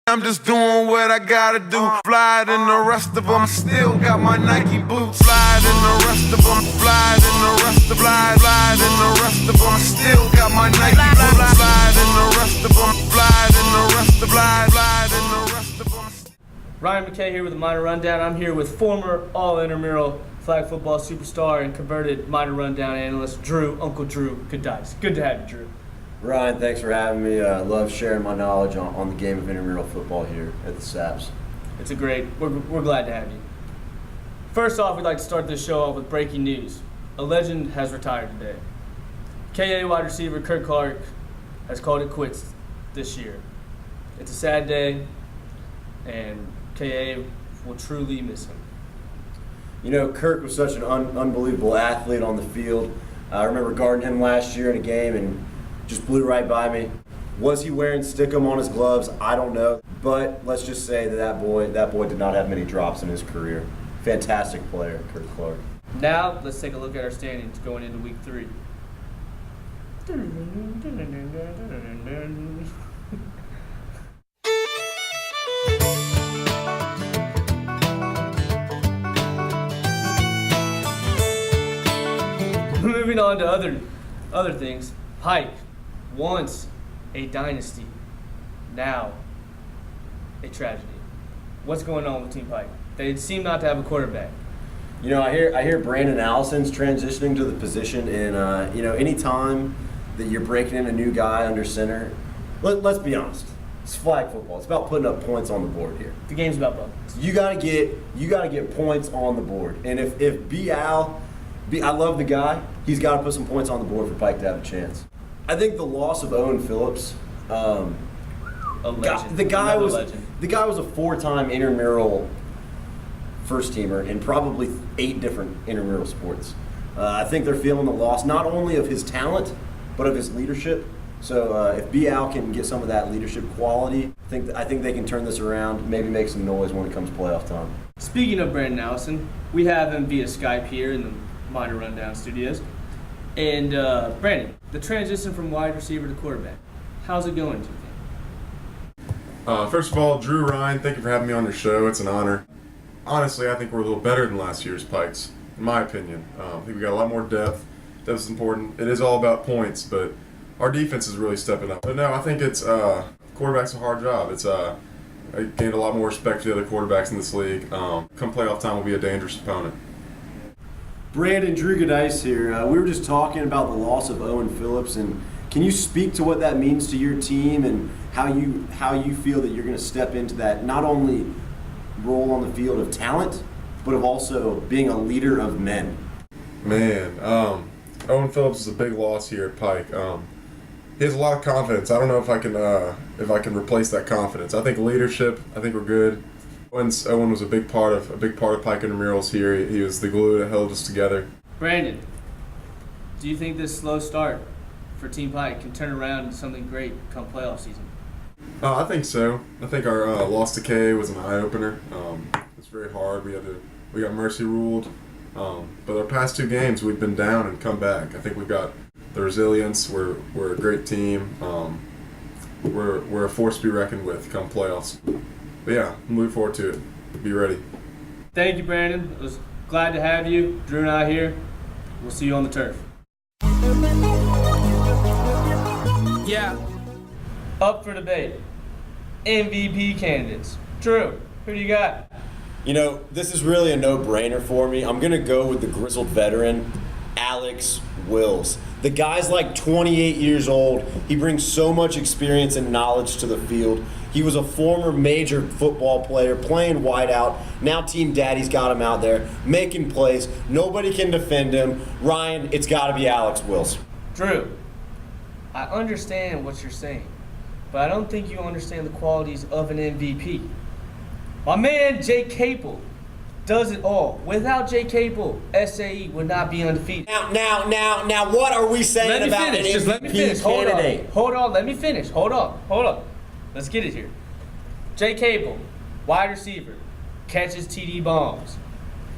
I'm just doing what I gotta do. Flyer than the rest of them. Still got my Nike boots. Flyer than the rest of them. Flyer than the rest of them. Flyer than the rest of them. Still got my Nike boots. Flyer than the rest of them. Flyer than the rest of them. Flyer than the rest of them. Ryan McKay here with the Minor Rundown. I'm here with former all-intramural flag football superstar and converted Minor Rundown analyst Uncle Drew Giudice. Good to have you, Drew. Ryan, thanks for having me. I love sharing my knowledge on the game of intramural football here at the SAPS. We're glad to have you. First off, we'd like to start this show off with breaking news. A legend has retired today. KA wide receiver Kirk Clark has called it quits this year. It's a sad day, and KA will truly miss him. You know, Kirk was such an unbelievable athlete on the field. I remember guarding him last year in a game and just blew right by me. Was he wearing stickum on his gloves? I don't know. But let's just say that boy did not have many drops in his career. Fantastic player, Kirk Clark. Now, let's take a look at our standings going into week 3. Moving on to other things. Pike, once a dynasty, now a tragedy. What's going on with Team Pike? They seem not to have a quarterback. You know, I hear Brandon Allison's transitioning to the position, and any time that you're breaking in a new guy under center, let's be honest, it's flag football. It's about putting up points on the board here. The game's about buckets. You gotta get points on the board, and if I love the guy, he's got to put some points on the board for Pike to have a chance. I think the loss of Owen Phillips, A legend. the guy was legend. a 4-time intramural first teamer in probably 8 different intramural sports. I think they're feeling the loss not only of his talent, but of his leadership. So if B.Al can get some of that leadership quality, I think they can turn this around, maybe make some noise when it comes playoff time. Speaking of Brandon Allison, we have him via Skype here in the Minor Rundown studios. And Brandon, the transition from wide receiver to quarterback, how's it going, do you think? First of all, Drew, Ryan, thank you for having me on your show. It's an honor. Honestly, I think we're a little better than last year's Pikes, in my opinion. I think we got a lot more depth. Depth is important. It is all about points, but our defense is really stepping up. But no, I think it's quarterback's a hard job. I gained a lot more respect for the other quarterbacks in this league. Come playoff time, we'll be a dangerous opponent. Brandon, Drew Giudice here. We were just talking about the loss of Owen Phillips, and can you speak to what that means to your team and how you feel that you're going to step into that not only role on the field of talent, but of also being a leader of men? Man, Owen Phillips is a big loss here at Pike. He has a lot of confidence. I don't know if I can replace that confidence. I think leadership. I think we're good. Owen was a big part of Pike intramurals here. He was the glue that held us together. Brandon, do you think this slow start for Team Pike can turn around into something great come playoff season? I think so. I think our loss to K was an eye opener. It's very hard. We got mercy ruled, but our past 2 games we've been down and come back. I think we've got the resilience. We're a great team. We're a force to be reckoned with come playoffs. But yeah, I'm looking forward to it. Be ready. Thank you, Brandon. I was glad to have you. Drew and I here. We'll see you on the turf. Yeah. Up for debate. MVP candidates. Drew, who do you got? You know, this is really a no-brainer for me. I'm going to go with the grizzled veteran, Alex Wills. The guy's like 28 years old. He brings so much experience and knowledge to the field. He was a former major football player, playing wideout. Now Team Daddy's got him out there, making plays. Nobody can defend him. Ryan, it's got to be Alex Wills. Drew, I understand what you're saying, but I don't think you understand the qualities of an MVP. My man, Jay Capel, does it all. Without Jay Capel, SAE would not be undefeated. Now, what are we saying about an Just let me finish. candidate? Hold on. Let me finish. Hold on. Let's get it here. Jay Capel, wide receiver, catches TD bombs,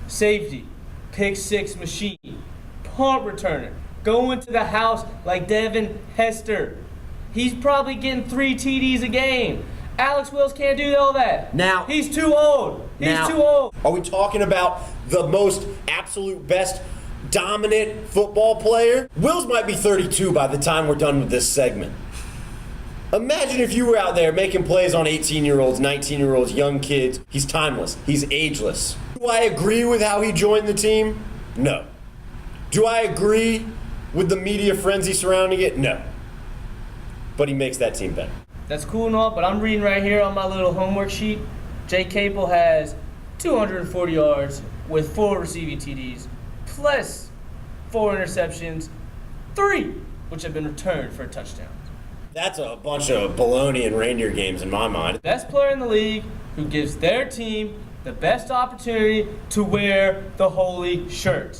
safety, pick 6 machine, punt returner, going to the house like Devin Hester. He's probably getting 3 TDs a game. Alex Wills can't do all that. Now- he's too old. He's Now, too old. Are we talking about the most absolute best dominant football player? Wills might be 32 by the time we're done with this segment. Imagine if you were out there making plays on 18-year-olds, 19-year-olds, young kids. He's timeless. He's ageless. Do I agree with how he joined the team? No. Do I agree with the media frenzy surrounding it? No. But he makes that team better. That's cool and all, but I'm reading right here on my little homework sheet. Jay Capel has 240 yards with 4 receiving TDs, plus 4 interceptions, 3 which have been returned for a touchdown. That's a bunch of baloney and reindeer games in my mind. Best player in the league who gives their team the best opportunity to wear the holy shirt.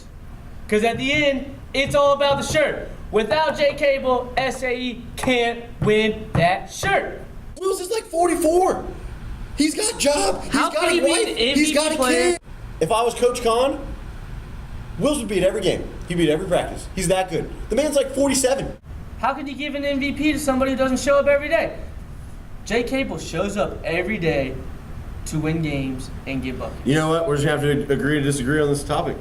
Because at the end, it's all about the shirt. Without Jay Cable, SAE can't win that shirt. Wills is like 44. He's got a job. He's How got can a he be wife. an He's MVP got a player? kid. If I was Coach Khan, Wills would beat every game. He'd beat every practice. He's that good. The man's like 47. How can you give an MVP to somebody who doesn't show up every day? Jay Cable shows up every day to win games and give up You know what? We're just gonna have to agree to disagree on this topic.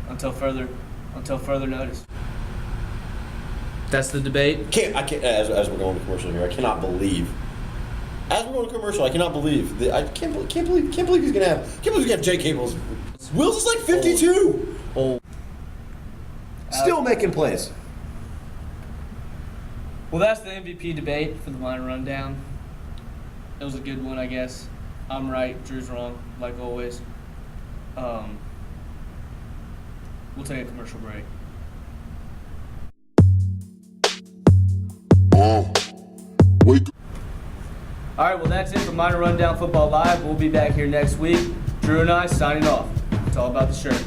until further notice. That's the debate. I can't. As we're going to commercial here, I cannot believe. As we're going to commercial, I cannot believe that. I can't believe he's gonna have. Can't believe he's gonna have Jay Cable's. Wills is like 52. Oh. Still making plays. Well, that's the MVP debate for the minor rundown. It was a good one, I guess. I'm right, Drew's wrong, like always. We'll take a commercial break. All right, well, that's it for Minor Rundown Football Live. We'll be back here next week. Drew and I signing off. It's all about the shirt.